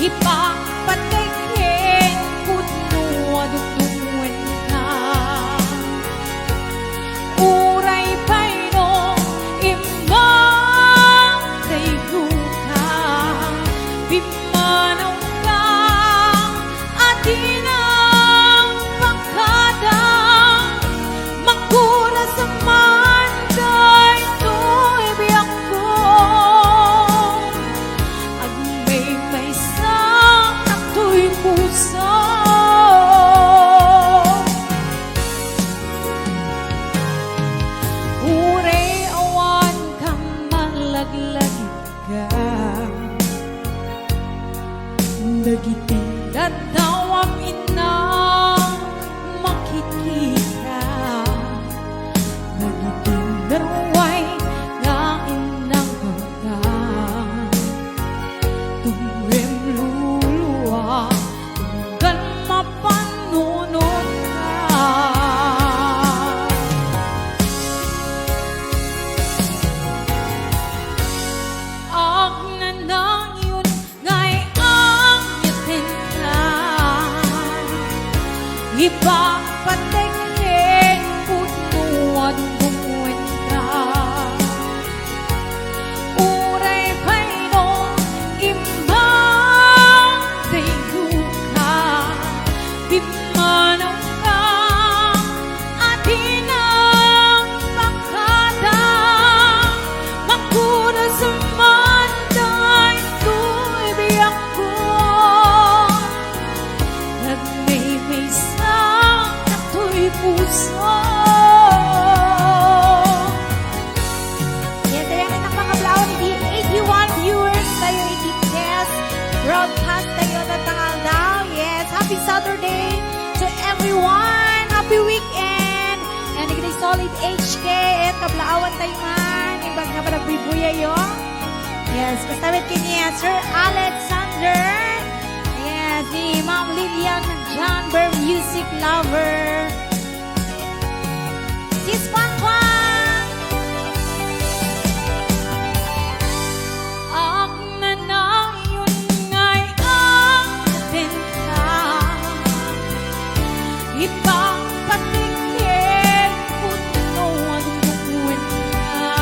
ipapatikin puno adugtungan ka uray payno imang kayo ka bimanaw ka atinang pagkadang magkura sa manday to'y biyak ko agmay sang takto'y puso uray awan kang malaglag ka dagiting dadawam inang makikita dagiting darway nga inang hanggang tumrem luluwa tunggal mapanunod ka ag nanang yun ngay ang yatin ka ipapatikin puno adugtungan ka uray payno imang kayo ka bimanaw ka atinang pagkadang magkura sa manday to'y biyak ko nagmay sang takto'y puso. Yes, ayan ang mga blaon ni 81 viewers tayo i-test broadcast tayo na tangal daw. Yes, happy Saturday to everyone. Happy weekend. Yan, nagiging solid HK at kablaawan tayo man. Ibag na ba nagbibuya yun? Yes, kasabit kini Sir Alexander. Yes, ni Ma'am Lilian John Bear Music Lover. Sis Kwan Kwan. Ak nanang yun ngay ang atin ka ipapatikin puno adugtungan ka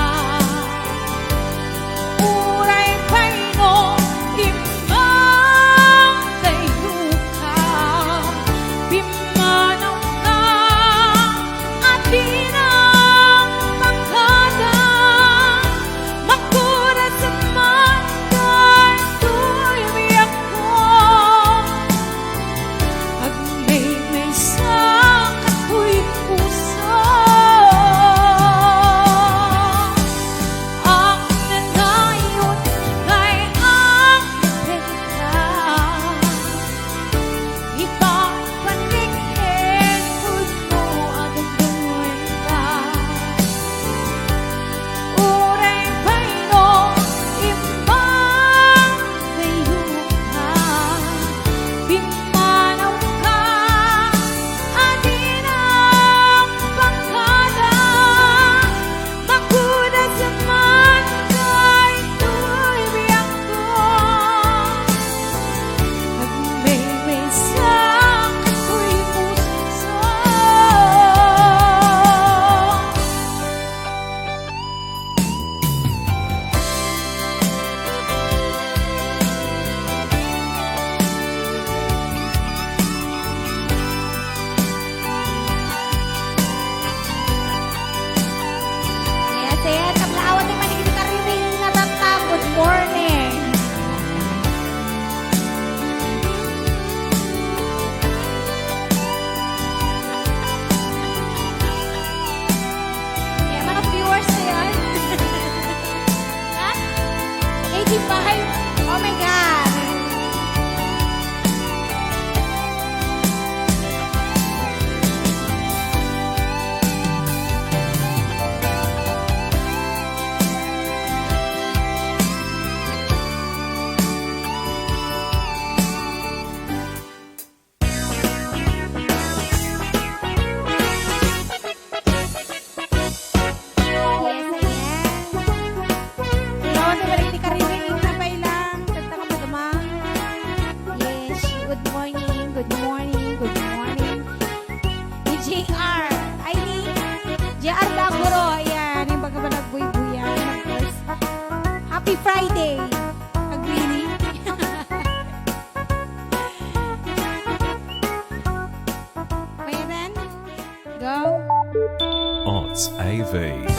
uray payno imang kayo ka bimanaw ka atinang TV.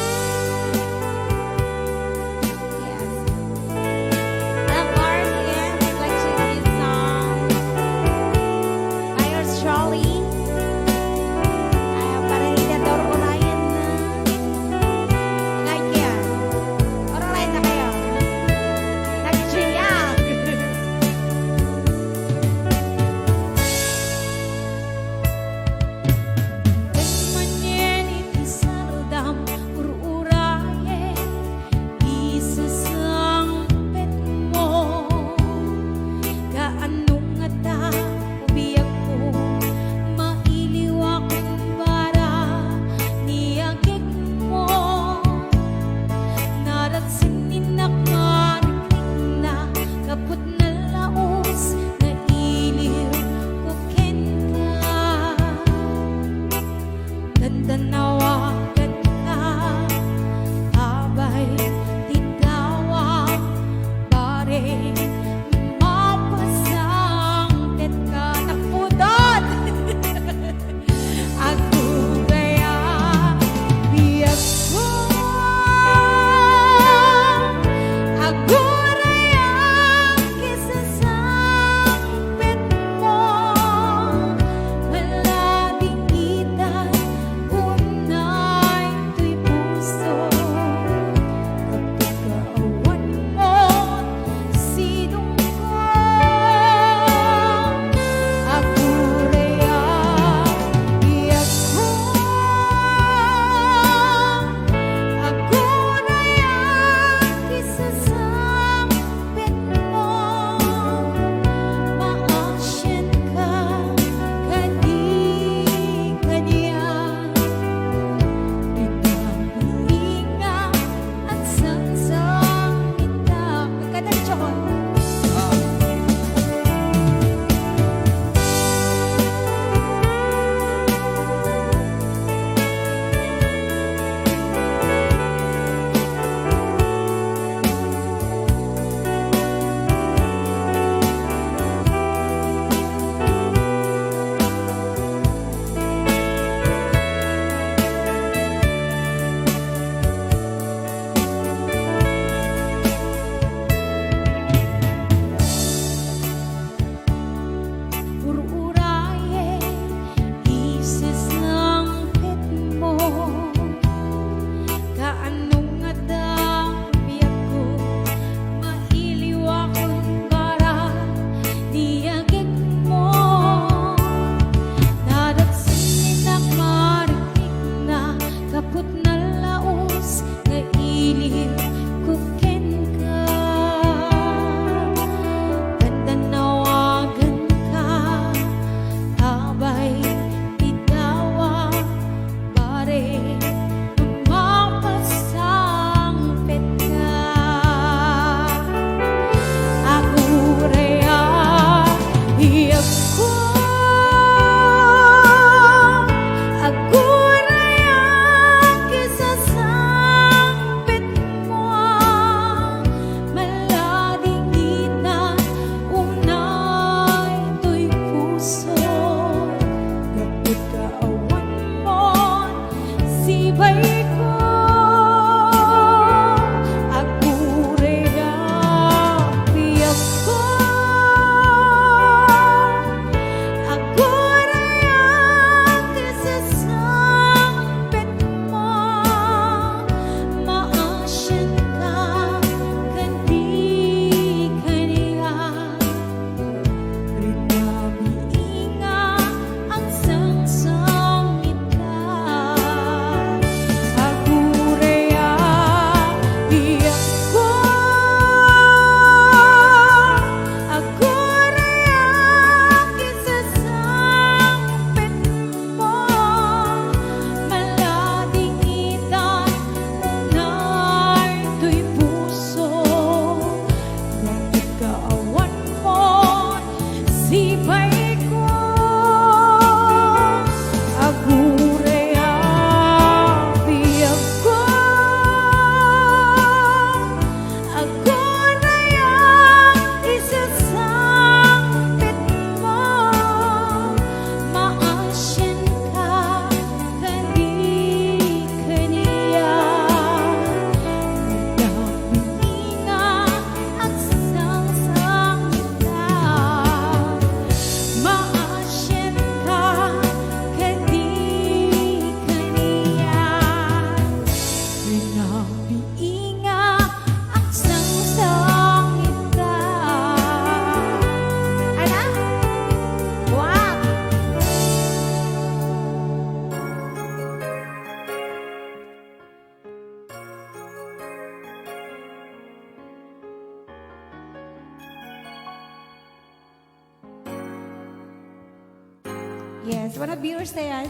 Yes, mga viewers na yan.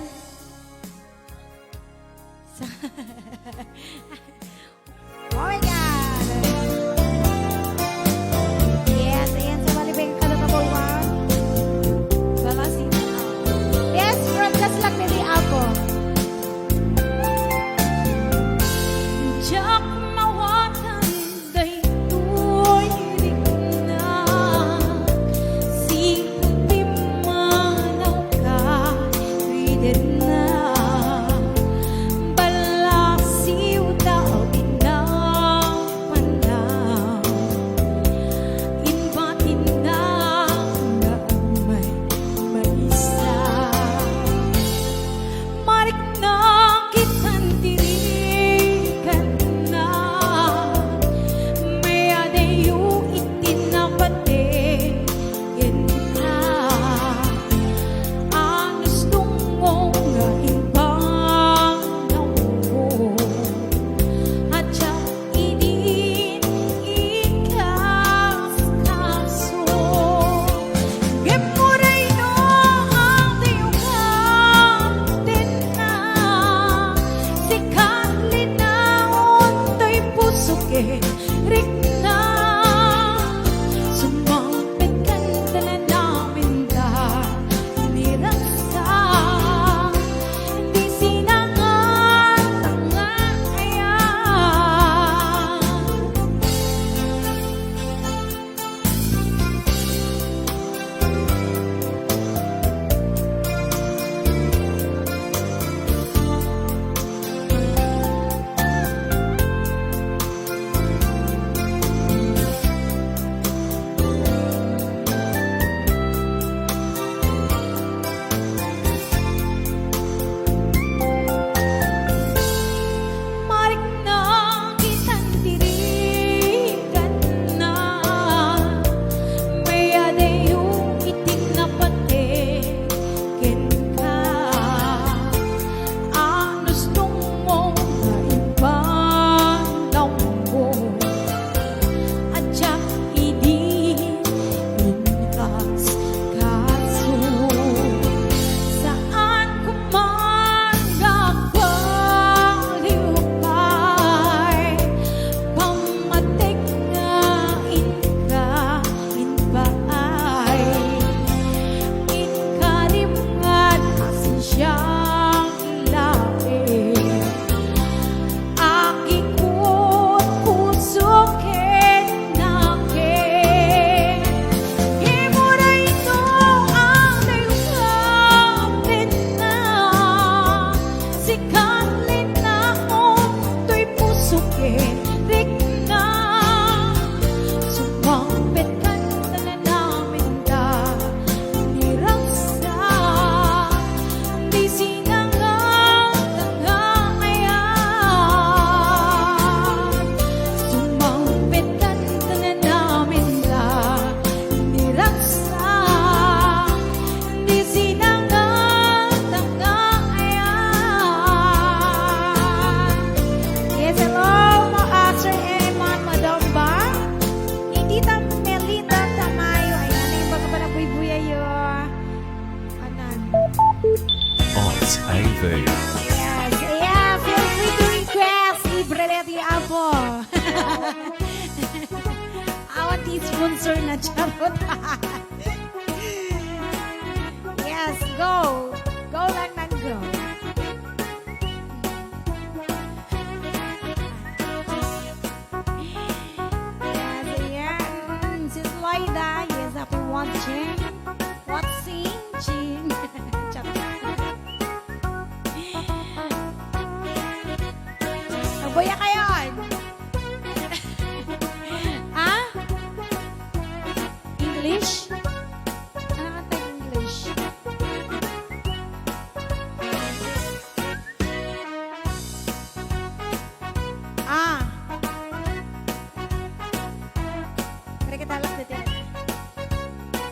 Oh my God! Yes, ayan sa Malibeng Kalababol one. Balasin. Yes, broadcast lang nili ako. Jak mawakan daytoy na si di manaw ka pwede na balasiw daw pinapanaw inbatin na nga may isa marik na kitang tirikan na may adayo itinapate yan ka anos tungong nga impanaw mo at siya idin ikas kaso gemuray no ang tiyukan na sikat linaon to'y puso ke rik na sumapit ka na namin da nirasa di sinangan tangayan. Marik na kitang tirikan na may adayo itinapate ken ka anos tungong nga impanaw mo at siya ikas kaso saan kuman gagwaliway pamatik nga inbaay inkarimngan asin siyang ilae aking puso ken nakin imuray ito ang nayukapin na sikat linaon to'y puso ken rik na sumapit ka na namin da nirasa di sinangan tangayan sumapit ka na namin da nirasa di sinangan tangayan. Yes, hello, Sir Eman, Madam Ba? Hindi Melita Tamayo. Ayan, yung baga pa na buy-buyayo. Anan. Odds Ivy. Yes, yeah, feel free to request. Libre na di ako. Awan di sponsor na charot. Yes, go. Go lang nang go. Yes, ayan. Sis Loida, yes, happy watching. Watching. Charot. Magboya kayo. Ha? English? Ano ka tayo English? Mari kita lang dito.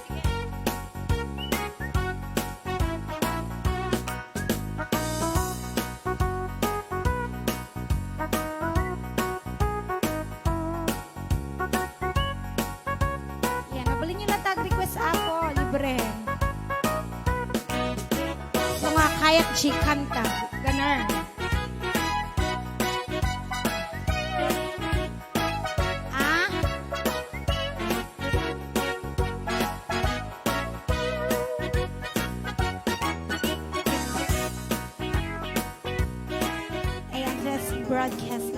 Sige. kayak G kanta. Ganar. Ah? Ayan, just broadcast